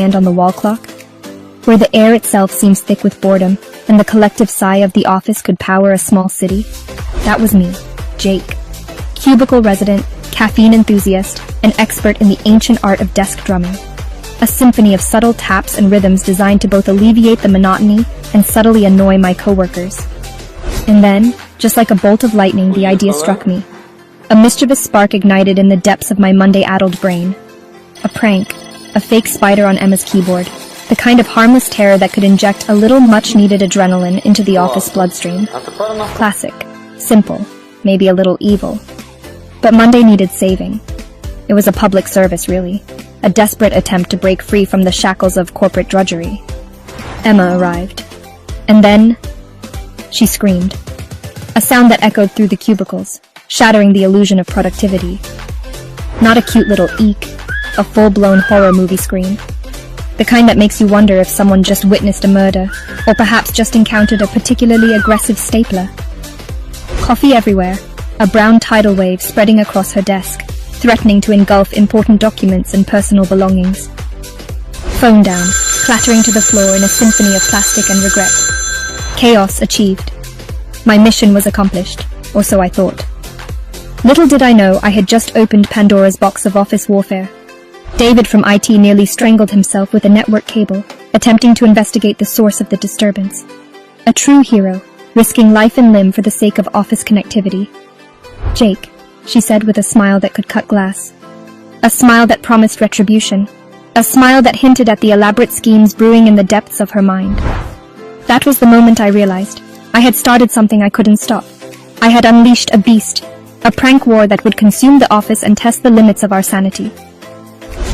hand on the wall clock, where the air itself seems thick with boredom, and the collective sigh of the office could power a small city? That was me, Jake. Cubicle resident, caffeine enthusiast, and expert in the ancient art of desk drumming. A symphony of subtle taps and rhythms designed to both alleviate the monotony and subtly annoy my coworkers. And then, just like a bolt of lightning, the idea struck me. A mischievous spark ignited in the depths of my Monday-addled brain. A prank, a fake spider on Emma's keyboard, the kind of harmless terror that could inject a little much-needed adrenaline into the office bloodstream. Classic, simple, maybe a little evil. But Monday needed saving. It was a public service, really. A desperate attempt to break free from the shackles of corporate drudgery. Emma arrived. And then, she screamed. A sound that echoed through the cubicles, shattering the illusion of productivity. Not a cute little eek, a full-blown horror movie scream. The kind that makes you wonder if someone just witnessed a murder, or perhaps just encountered a particularly aggressive stapler. Coffee everywhere, a brown tidal wave spreading across her desk, threatening to engulf important documents and personal belongings. Phone down, clattering to the floor in a symphony of plastic and regret. Chaos achieved. My mission was accomplished, or so I thought. Little did I know I had just opened Pandora's box of office warfare. David from IT nearly strangled himself with a network cable, attempting to investigate the source of the disturbance. A true hero, risking life and limb for the sake of office connectivity. Jake, she said with a smile that could cut glass. A smile that promised retribution. A smile that hinted at the elaborate schemes brewing in the depths of her mind. That was the moment I realized. I had started something I couldn't stop. I had unleashed a beast, a prank war that would consume the office and test the limits of our sanity.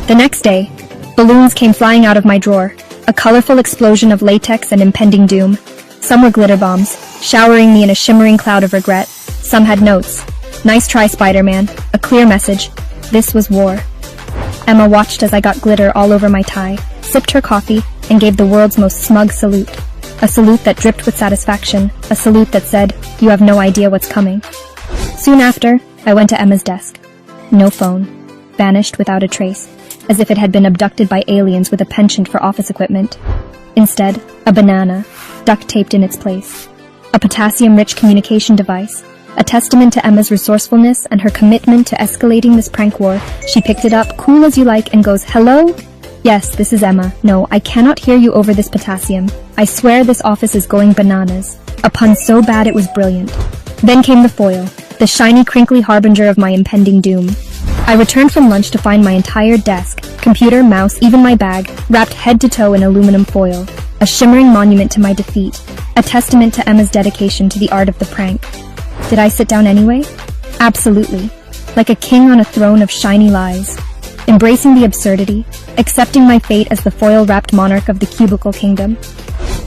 The next day, balloons came flying out of my drawer, a colorful explosion of latex and impending doom. Some were glitter bombs, showering me in a shimmering cloud of regret. Some had notes. Nice try, Spider-Man. A clear message. This was war. Emma watched as I got glitter all over my tie, sipped her coffee, and gave the world's most smug salute. A salute that dripped with satisfaction, a salute that said, "You have no idea what's coming." Soon after, I went to Emma's desk. No phone. Vanished without a trace, as if it had been abducted by aliens with a penchant for office equipment. Instead, a banana, duct-taped in its place. A potassium-rich communication device. A testament to Emma's resourcefulness and her commitment to escalating this prank war. She picked it up, cool as you like, and goes, "Hello? Yes, this is Emma. No, I cannot hear you over this potassium. I swear this office is going bananas." A pun so bad it was brilliant. Then came the foil, the shiny, crinkly harbinger of my impending doom. I returned from lunch to find my entire desk, computer, mouse, even my bag, wrapped head to toe in aluminum foil. A shimmering monument to my defeat. A testament to Emma's dedication to the art of the prank. Did I sit down anyway? Absolutely. Like a king on a throne of shiny lies. Embracing the absurdity, accepting my fate as the foil-wrapped monarch of the cubicle kingdom.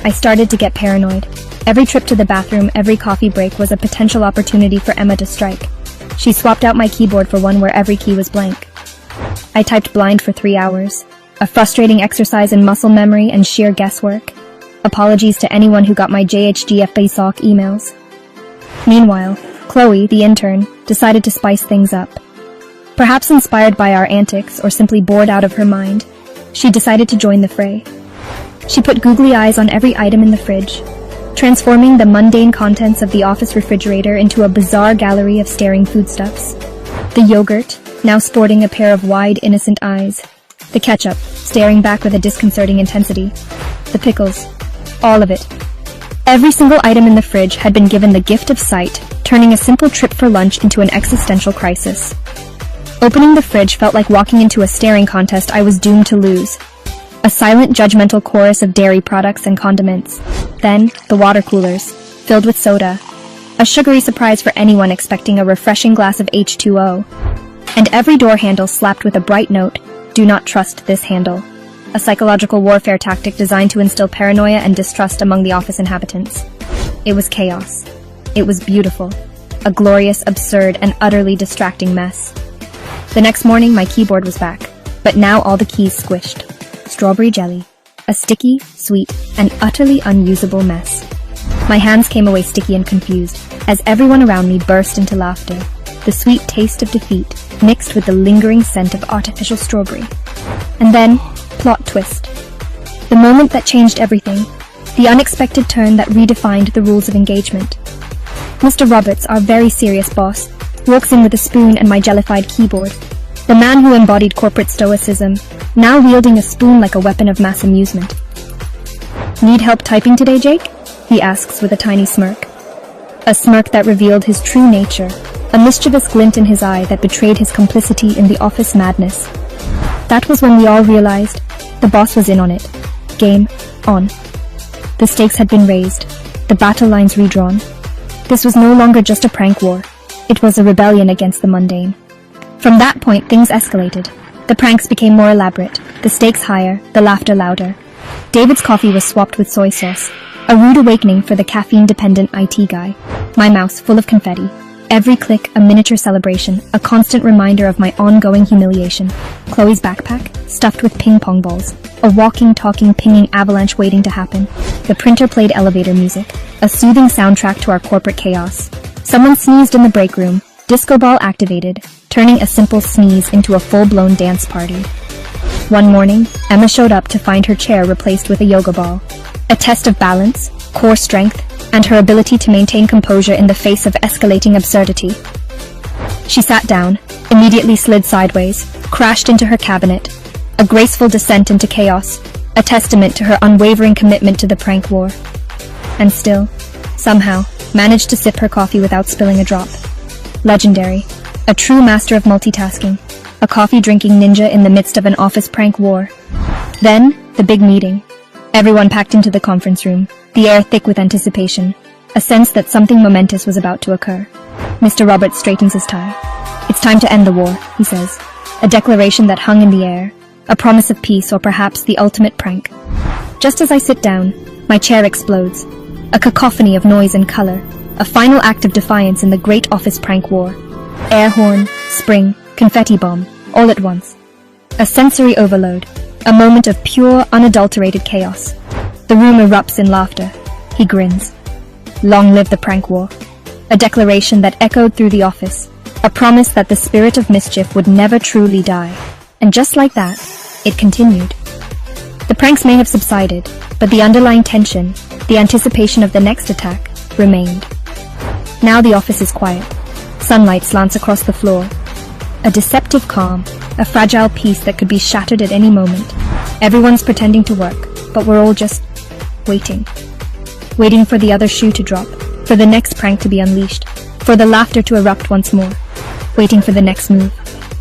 I started to get paranoid. Every trip to the bathroom, every coffee break was a potential opportunity for Emma to strike. She swapped out my keyboard for one where every key was blank. I typed blind for 3 hours. A frustrating exercise in muscle memory and sheer guesswork. Apologies to anyone who got my JHGFBSOC emails. Meanwhile, Chloe, the intern, decided to spice things up. Perhaps inspired by our antics or simply bored out of her mind, she decided to join the fray. She put googly eyes on every item in the fridge, transforming the mundane contents of the office refrigerator into a bizarre gallery of staring foodstuffs. The yogurt, now sporting a pair of wide, innocent eyes. The ketchup, staring back with a disconcerting intensity. The pickles. All of it. Every single item in the fridge had been given the gift of sight, turning a simple trip for lunch into an existential crisis. Opening the fridge felt like walking into a staring contest I was doomed to lose. A silent, judgmental chorus of dairy products and condiments. Then, the water coolers, filled with soda. A sugary surprise for anyone expecting a refreshing glass of H2O. And every door handle slapped with a bright note, "Do not trust this handle." A psychological warfare tactic designed to instill paranoia and distrust among the office inhabitants. It was chaos. It was beautiful. A glorious, absurd, and utterly distracting mess. The next morning, my keyboard was back, but now all the keys squished. Strawberry jelly. A sticky, sweet, and utterly unusable mess. My hands came away sticky and confused, as everyone around me burst into laughter. The sweet taste of defeat, mixed with the lingering scent of artificial strawberry. And then, Plot twist. The moment that changed everything. The unexpected turn that redefined the rules of engagement. Mr. Roberts, our very serious boss, walks in with a spoon and my jellified keyboard. The man who embodied corporate stoicism, now wielding a spoon like a weapon of mass amusement. "Need help typing today, Jake?" he asks with a tiny smirk. A smirk that revealed his true nature, a mischievous glint in his eye that betrayed his complicity in the office madness. That was when we all realized the boss was in on it. Game on. The stakes had been raised, the battle lines redrawn. This was no longer just a prank war. It was a rebellion against the mundane. From that point, things escalated. The pranks became more elaborate, the stakes higher, the laughter louder. David's coffee was swapped with soy sauce, a rude awakening for the caffeine-dependent IT guy. My mouse full of confetti. Every click a miniature celebration, a constant reminder of my ongoing humiliation. Chloe's backpack, stuffed with ping-pong balls. A walking, talking, pinging avalanche waiting to happen. The printer played elevator music, a soothing soundtrack to our corporate chaos. Someone sneezed in the break room, disco ball activated, turning a simple sneeze into a full-blown dance party. One morning, Emma showed up to find her chair replaced with a yoga ball. A test of balance, core strength, and her ability to maintain composure in the face of escalating absurdity. She sat down, immediately slid sideways, crashed into her cabinet. A graceful descent into chaos, a testament to her unwavering commitment to the prank war. And still, somehow, managed to sip her coffee without spilling a drop. Legendary. A true master of multitasking. A coffee-drinking ninja in the midst of an office prank war. Then, the big meeting. Everyone packed into the conference room, the air thick with anticipation, a sense that something momentous was about to occur. Mr. Roberts straightens his tie. "It's time to end the war," he says, a declaration that hung in the air, a promise of peace or perhaps the ultimate prank. Just as I sit down, my chair explodes, a cacophony of noise and color, a final act of defiance in the great office prank war. Air horn, spring, confetti bomb, all at once. A sensory overload. A moment of pure, unadulterated chaos. The room erupts in laughter. He grins. Long live the prank war. A declaration that echoed through the office. A promise that the spirit of mischief would never truly die. And just like that, it continued. The pranks may have subsided, but the underlying tension, the anticipation of the next attack, remained. Now the office is quiet. Sunlight slants across the floor. A deceptive calm, a fragile peace that could be shattered at any moment. Everyone's pretending to work, but we're all just waiting. Waiting for the other shoe to drop, for the next prank to be unleashed, for the laughter to erupt once more. Waiting for the next move,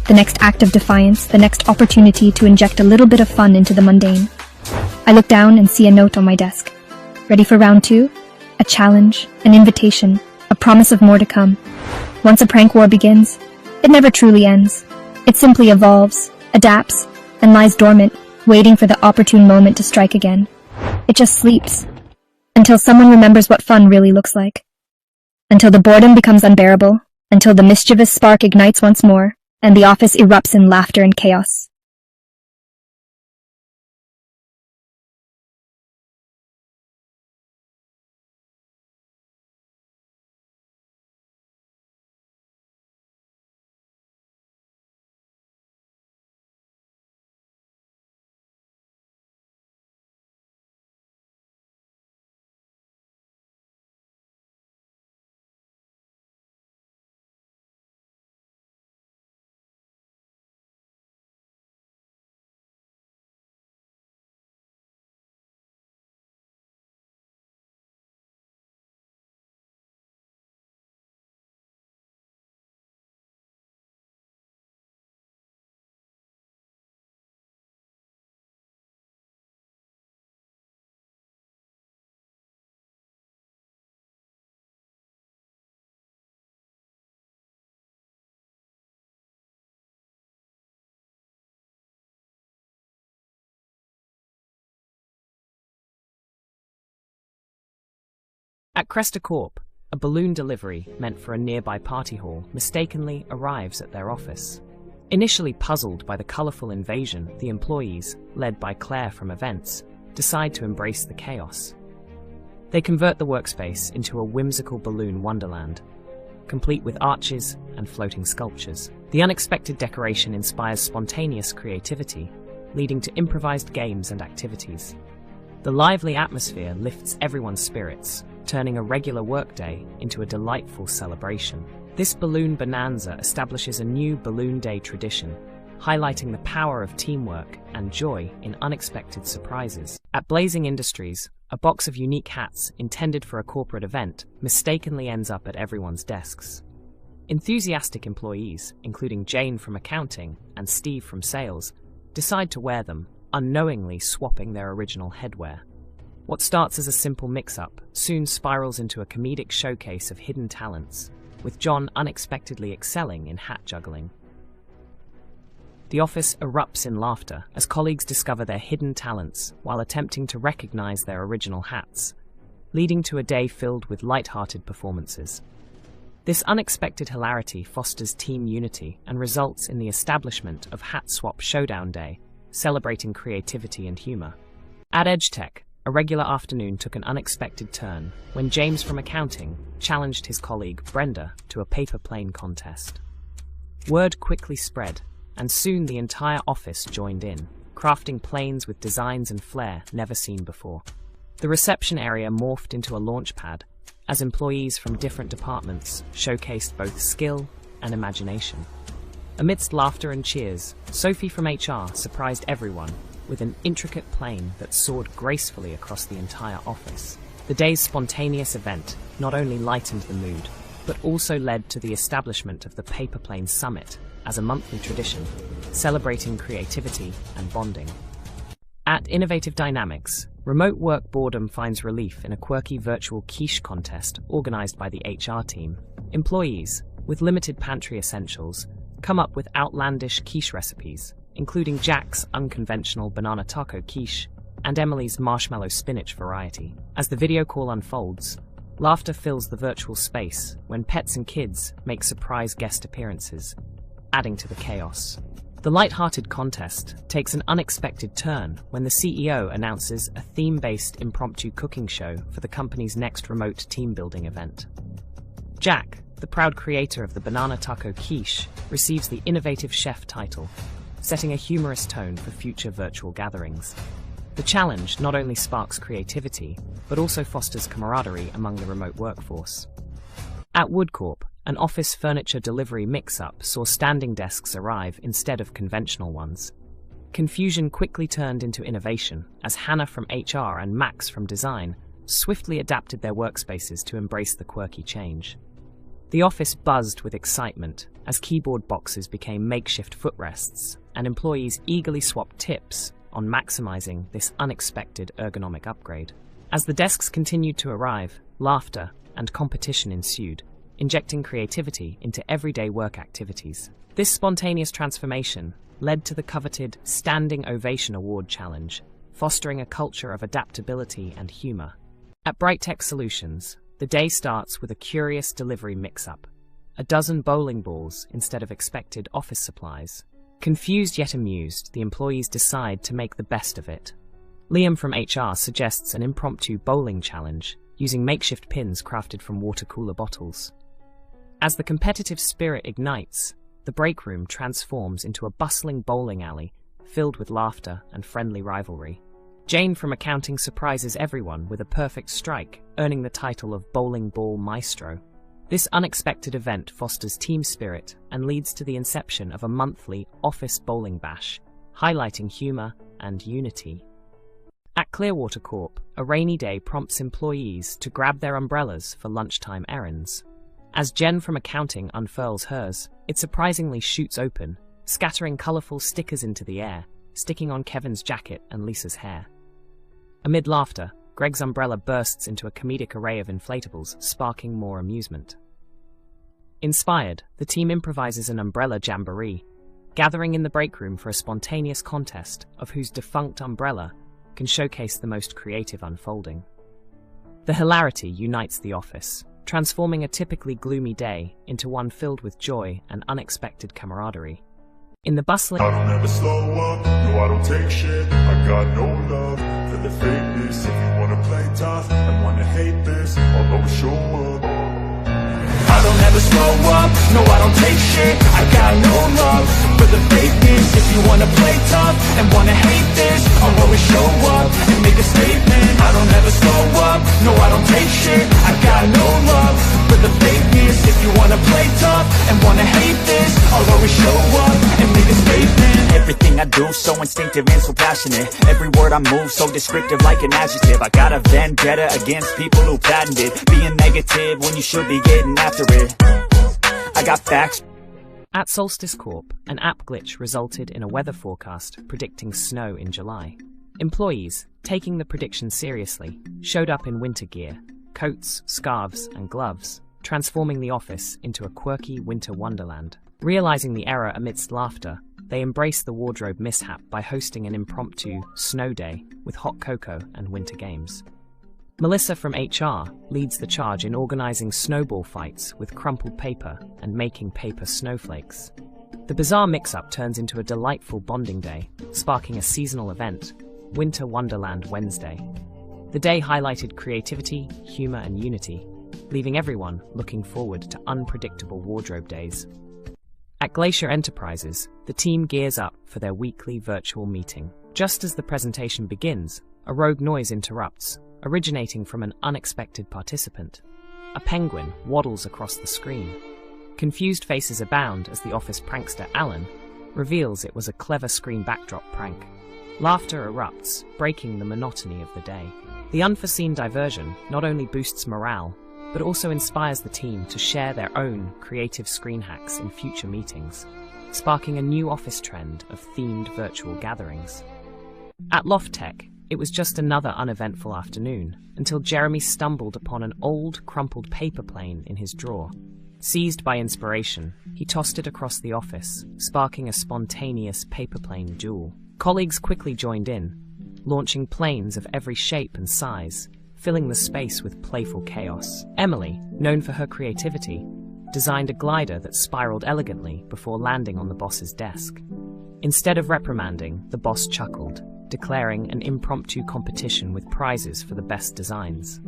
the next act of defiance, the next opportunity to inject a little bit of fun into the mundane. I look down and see a note on my desk. Ready for round 2? A challenge, an invitation, a promise of more to come. Once a prank war begins, it never truly ends. It simply evolves, adapts, and lies dormant, waiting for the opportune moment to strike again. It just sleeps. Until someone remembers what fun really looks like. Until the boredom becomes unbearable. Until the mischievous spark ignites once more, and the office erupts in laughter and chaos. At Cresta Corp, a balloon delivery meant for a nearby party hall mistakenly arrives at their office. Initially puzzled by the colourful invasion, the employees, led by Claire from events, decide to embrace the chaos. They convert the workspace into a whimsical balloon wonderland, complete with arches and floating sculptures. The unexpected decoration inspires spontaneous creativity, leading to improvised games and activities. The lively atmosphere lifts everyone's spirits, turning a regular workday into a delightful celebration. This balloon bonanza establishes a new Balloon Day tradition, highlighting the power of teamwork and joy in unexpected surprises. At Blazing Industries, a box of unique hats intended for a corporate event mistakenly ends up at everyone's desks. Enthusiastic employees, including Jane from accounting and Steve from sales, decide to wear them, unknowingly swapping their original headwear. What starts as a simple mix-up soon spirals into a comedic showcase of hidden talents, with John unexpectedly excelling in hat juggling. The office erupts in laughter as colleagues discover their hidden talents while attempting to recognize their original hats, leading to a day filled with light-hearted performances. This unexpected hilarity fosters team unity and results in the establishment of Hat Swap Showdown Day, celebrating creativity and humor. At EdgeTech, a regular afternoon took an unexpected turn when James from accounting challenged his colleague Brenda to a paper plane contest. Word quickly spread, and soon the entire office joined in, crafting planes with designs and flair never seen before. The reception area morphed into a launch pad as employees from different departments showcased both skill and imagination. Amidst laughter and cheers, Sophie from HR surprised everyone with an intricate plane that soared gracefully across the entire office. The day's spontaneous event not only lightened the mood, but also led to the establishment of the Paper Plane Summit as a monthly tradition, celebrating creativity and bonding. At Innovative Dynamics, remote work boredom finds relief in a quirky virtual quiche contest organized by the HR team. Employees, with limited pantry essentials, come up with outlandish quiche recipes, including Jack's unconventional banana taco quiche and Emily's marshmallow spinach variety. As the video call unfolds, laughter fills the virtual space when pets and kids make surprise guest appearances, adding to the chaos. The light-hearted contest takes an unexpected turn when the CEO announces a theme-based impromptu cooking show for the company's next remote team-building event. Jack, the proud creator of the banana taco quiche, receives the Innovative Chef title, setting a humorous tone for future virtual gatherings. The challenge not only sparks creativity, but also fosters camaraderie among the remote workforce. At WoodCorp, an office furniture delivery mix-up saw standing desks arrive instead of conventional ones. Confusion quickly turned into innovation as Hannah from HR and Max from design swiftly adapted their workspaces to embrace the quirky change. The office buzzed with excitement as keyboard boxes became makeshift footrests, and employees eagerly swapped tips on maximizing this unexpected ergonomic upgrade. As the desks continued to arrive, laughter and competition ensued, injecting creativity into everyday work activities. This spontaneous transformation led to the coveted Standing Ovation Award Challenge, fostering a culture of adaptability and humor. At BrightTech Solutions, the day starts with a curious delivery mix-up: a dozen bowling balls instead of expected office supplies. Confused yet amused, the employees decide to make the best of it. Liam from HR suggests an impromptu bowling challenge using makeshift pins crafted from water cooler bottles. As the competitive spirit ignites, the break room transforms into a bustling bowling alley filled with laughter and friendly rivalry. Jane from accounting surprises everyone with a perfect strike, earning the title of Bowling Ball Maestro. This unexpected event fosters team spirit and leads to the inception of a monthly office bowling bash, highlighting humor and unity. At Clearwater Corp, a rainy day prompts employees to grab their umbrellas for lunchtime errands. As Jen from accounting unfurls hers, it surprisingly shoots open, scattering colorful stickers into the air, sticking on Kevin's jacket and Lisa's hair. Amid laughter, Greg's umbrella bursts into a comedic array of inflatables, sparking more amusement. Inspired, the team improvises an umbrella jamboree, gathering in the break room for a spontaneous contest of whose defunct umbrella can showcase the most creative unfolding. The hilarity unites the office, transforming a typically gloomy day into one filled with joy and unexpected camaraderie. In the bustling... I don't ever slow up, no I don't take shit, I got no love for the fakeness. If you wanna play tough and wanna hate this, I'll always show up. I don't ever slow up, no I don't take shit, I got no love for for the fakeness. If you wanna play tough and wanna hate this, I'll always show up and make a statement. I don't ever slow up, no I don't take shit. I got no love for the fakeness. If you wanna play tough and wanna hate this, I'll always show up and make a statement. Everything I do so instinctive and so passionate. Every word I move so descriptive like an adjective. I got a vendetta against people who patented being negative when you should be getting after it. I got facts. At Solstice Corp, an app glitch resulted in a weather forecast predicting snow in July. Employees, taking the prediction seriously, showed up in winter gear, coats, scarves, and gloves, transforming the office into a quirky winter wonderland. Realizing the error amidst laughter, they embraced the wardrobe mishap by hosting an impromptu snow day with hot cocoa and winter games. Melissa from HR leads the charge in organizing snowball fights with crumpled paper and making paper snowflakes. The bizarre mix-up turns into a delightful bonding day, sparking a seasonal event, Winter Wonderland Wednesday. The day highlighted creativity, humor, and unity, leaving everyone looking forward to unpredictable wardrobe days. At Glacier Enterprises, the team gears up for their weekly virtual meeting. Just as the presentation begins, a rogue noise interrupts, originating from an unexpected participant. A penguin waddles across the screen. Confused faces abound as the office prankster Alan reveals it was a clever screen backdrop prank. Laughter erupts, breaking the monotony of the day. The unforeseen diversion not only boosts morale, but also inspires the team to share their own creative screen hacks in future meetings, sparking a new office trend of themed virtual gatherings. At Loft Tech, it was just another uneventful afternoon, until Jeremy stumbled upon an old, crumpled paper plane in his drawer. Seized by inspiration, he tossed it across the office, sparking a spontaneous paper plane duel. Colleagues quickly joined in, launching planes of every shape and size, filling the space with playful chaos. Emily, known for her creativity, designed a glider that spiraled elegantly before landing on the boss's desk. Instead of reprimanding, the boss chuckled, declaring an impromptu competition with prizes for the best designs.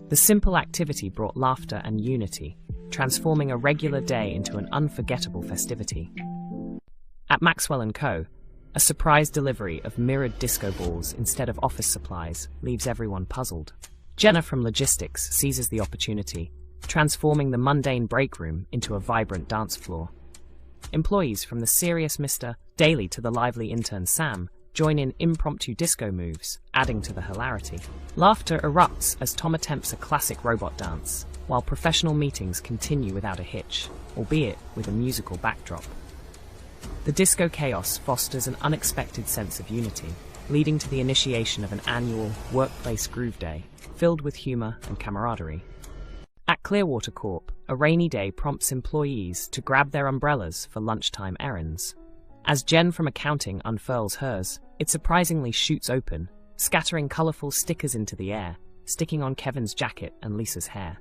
The simple activity brought laughter and unity, transforming a regular day into an unforgettable festivity. At Maxwell & Co., a surprise delivery of mirrored disco balls instead of office supplies leaves everyone puzzled. Jenna from Logistics seizes the opportunity, transforming the mundane break room into a vibrant dance floor. Employees from the serious Mr. Daly to the lively intern Sam join in impromptu disco moves, adding to the hilarity. Laughter erupts as Tom attempts a classic robot dance, while professional meetings continue without a hitch, albeit with a musical backdrop. The disco chaos fosters an unexpected sense of unity, leading to the initiation of an annual Workplace Groove Day, filled with humor and camaraderie. At Clearwater Corp, a rainy day prompts employees to grab their umbrellas for lunchtime errands. As Jen from accounting unfurls hers, it surprisingly shoots open, scattering colorful stickers into the air, sticking on Kevin's jacket and Lisa's hair.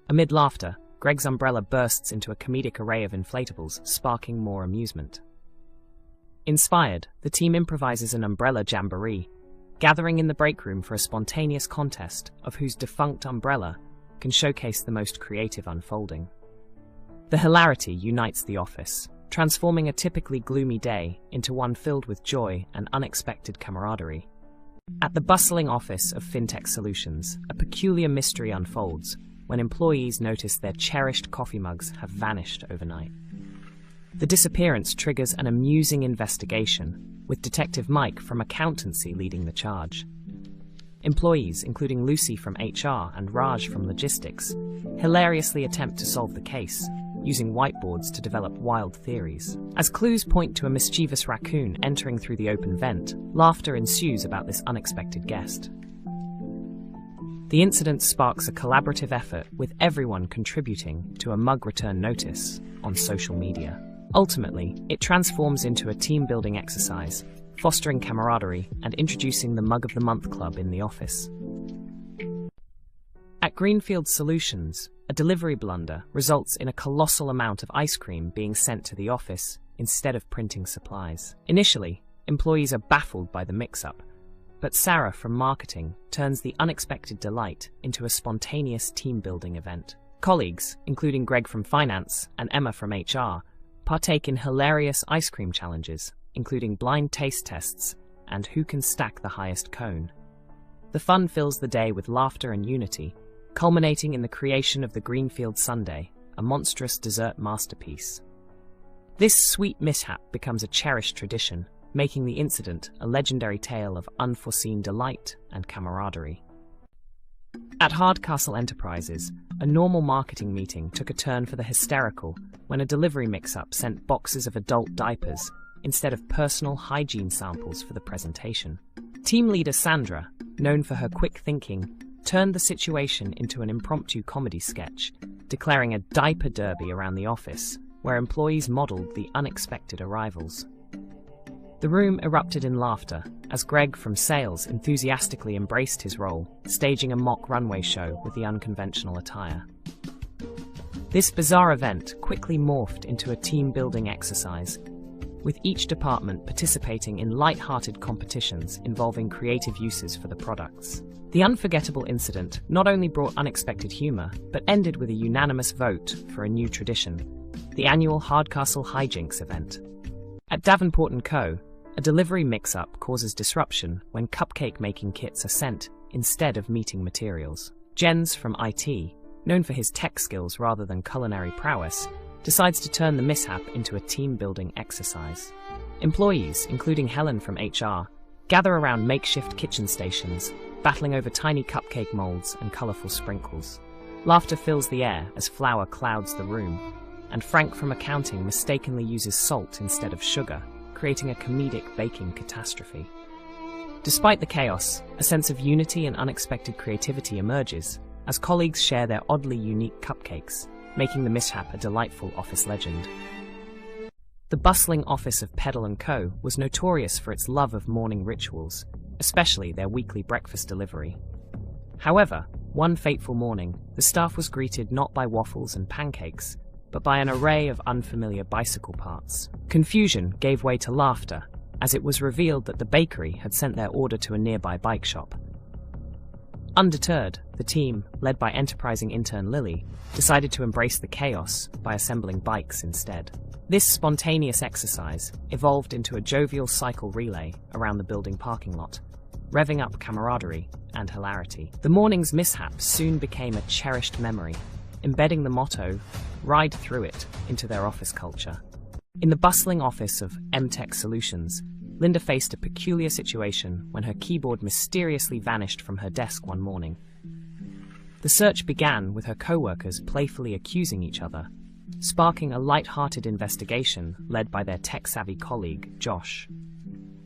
Amid laughter, Greg's umbrella bursts into a comedic array of inflatables, sparking more amusement. Inspired, the team improvises an umbrella jamboree, gathering in the break room for a spontaneous contest of whose defunct umbrella can showcase the most creative unfolding. The hilarity unites the office, transforming a typically gloomy day into one filled with joy and unexpected camaraderie. At the bustling office of FinTech Solutions, a peculiar mystery unfolds when employees notice their cherished coffee mugs have vanished overnight. The disappearance triggers an amusing investigation, with Detective Mike from accountancy leading the charge. Employees, including Lucy from HR and Raj from Logistics, hilariously attempt to solve the case, using whiteboards to develop wild theories. As clues point to a mischievous raccoon entering through the open vent, laughter ensues about this unexpected guest. The incident sparks a collaborative effort, with everyone contributing to a mug return notice on social media. Ultimately, it transforms into a team-building exercise, fostering camaraderie and introducing the Mug of the Month Club in the office. At Greenfield Solutions, a delivery blunder results in a colossal amount of ice cream being sent to the office instead of printing supplies. Initially, employees are baffled by the mix-up, but Sarah from marketing turns the unexpected delight into a spontaneous team-building event. Colleagues, including Greg from finance and Emma from HR, partake in hilarious ice cream challenges, including blind taste tests and who can stack the highest cone. The fun fills the day with laughter and unity, culminating in the creation of the Greenfield Sundae, a monstrous dessert masterpiece. This sweet mishap becomes a cherished tradition, making the incident a legendary tale of unforeseen delight and camaraderie. At Hardcastle Enterprises, a normal marketing meeting took a turn for the hysterical when a delivery mix-up sent boxes of adult diapers instead of personal hygiene samples for the presentation. Team leader Sandra, known for her quick thinking, turned the situation into an impromptu comedy sketch, declaring a diaper derby around the office, where employees modeled the unexpected arrivals. The room erupted in laughter as Greg from sales enthusiastically embraced his role, staging a mock runway show with the unconventional attire. This bizarre event quickly morphed into a team-building exercise, with each department participating in light-hearted competitions involving creative uses for the products. The unforgettable incident not only brought unexpected humor, but ended with a unanimous vote for a new tradition, the annual Hardcastle Hijinks event. At Davenport & Co., a delivery mix-up causes disruption when cupcake-making kits are sent instead of meeting materials. Jens from IT, known for his tech skills rather than culinary prowess, decides to turn the mishap into a team-building exercise. Employees, including Helen from HR, gather around makeshift kitchen stations, battling over tiny cupcake molds and colorful sprinkles. Laughter fills the air as flour clouds the room, and Frank from accounting mistakenly uses salt instead of sugar, creating a comedic baking catastrophe. Despite the chaos, a sense of unity and unexpected creativity emerges as colleagues share their oddly unique cupcakes, making the mishap a delightful office legend. The bustling office of Peddle & Co. was notorious for its love of morning rituals, especially their weekly breakfast delivery. However, one fateful morning, the staff was greeted not by waffles and pancakes, but by an array of unfamiliar bicycle parts. Confusion gave way to laughter, as it was revealed that the bakery had sent their order to a nearby bike shop. Undeterred, the team, led by enterprising intern Lily, decided to embrace the chaos by assembling bikes instead. This spontaneous exercise evolved into a jovial cycle relay around the building parking lot, revving up camaraderie and hilarity. The morning's mishap soon became a cherished memory, embedding the motto, "Ride through it," into their office culture. In the bustling office of MTech Solutions, Linda faced a peculiar situation when her keyboard mysteriously vanished from her desk one morning. The search began with her coworkers playfully accusing each other, sparking a light-hearted investigation led by their tech-savvy colleague, Josh.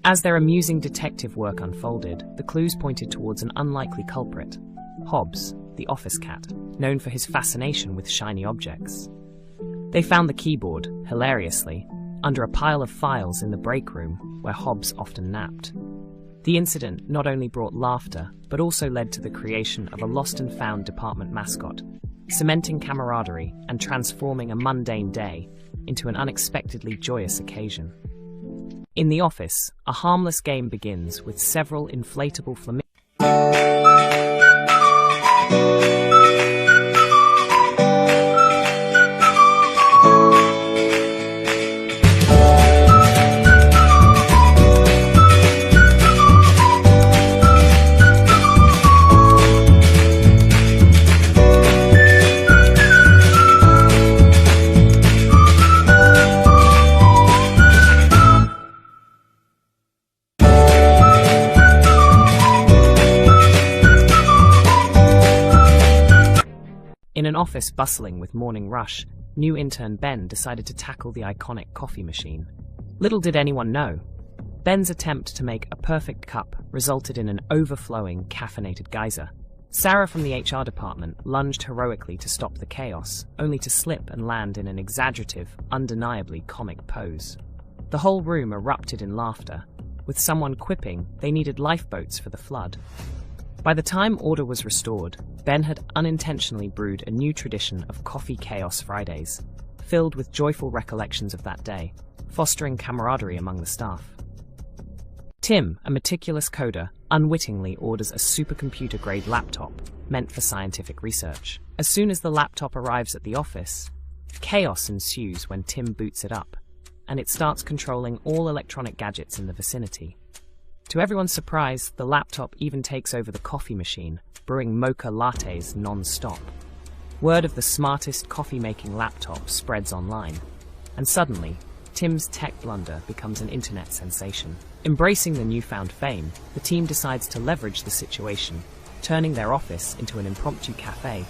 As their amusing detective work unfolded, the clues pointed towards an unlikely culprit, Hobbs, the office cat, known for his fascination with shiny objects. They found the keyboard, hilariously, under a pile of files in the break room where Hobbs often napped. The incident not only brought laughter, but also led to the creation of a lost-and-found department mascot, cementing camaraderie and transforming a mundane day into an unexpectedly joyous occasion. In the office, a harmless game begins with several inflatable flamingos. In an office bustling with morning rush, new intern Ben decided to tackle the iconic coffee machine. Little did anyone know, Ben's attempt to make a perfect cup resulted in an overflowing, caffeinated geyser. Sarah from the HR department lunged heroically to stop the chaos, only to slip and land in an exaggerative, undeniably comic pose. The whole room erupted in laughter, with someone quipping they needed lifeboats for the flood. By the time order was restored, Ben had unintentionally brewed a new tradition of Coffee Chaos Fridays, filled with joyful recollections of that day, fostering camaraderie among the staff. Tim, a meticulous coder, unwittingly orders a supercomputer-grade laptop meant for scientific research. As soon as the laptop arrives at the office, Chaos ensues when Tim boots it up, and it starts controlling all electronic gadgets in the vicinity. To everyone's surprise, the laptop even takes over the coffee machine, brewing mocha lattes non-stop. Word of the smartest coffee-making laptop spreads online, and suddenly, Tim's tech blunder becomes an internet sensation. Embracing the newfound fame, the team decides to leverage the situation, turning their office into an impromptu cafe,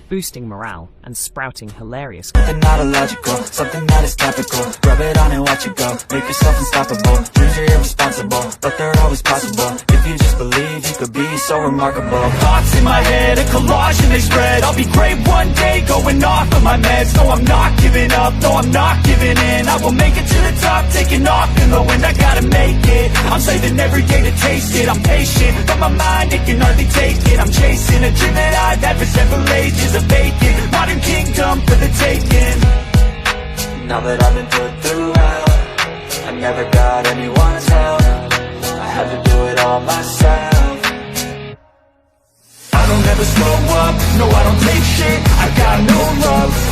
boosting morale and sprouting hilarious Something not illogical, something that is topical. Rub it on and watch it go, make yourself unstoppable. Dreams are irresponsible, but they're always possible. If you just believe, you could be so remarkable. Thoughts in my head, a collage and they spread. I'll be great one day, going off of my meds. No, I'm not giving up, no, I'm not giving in. I will make it to the top, taking off in the wind. I gotta make it, I'm saving every day to taste it. I'm patient, but my mind, it can hardly take it. I'm chasing a dream that I've had for several ages. A vacant, modern kingdom for the taking. Now that I've been put through hell, I never got anyone's help. I had to do it all myself. I don't ever slow up, no I don't take shit.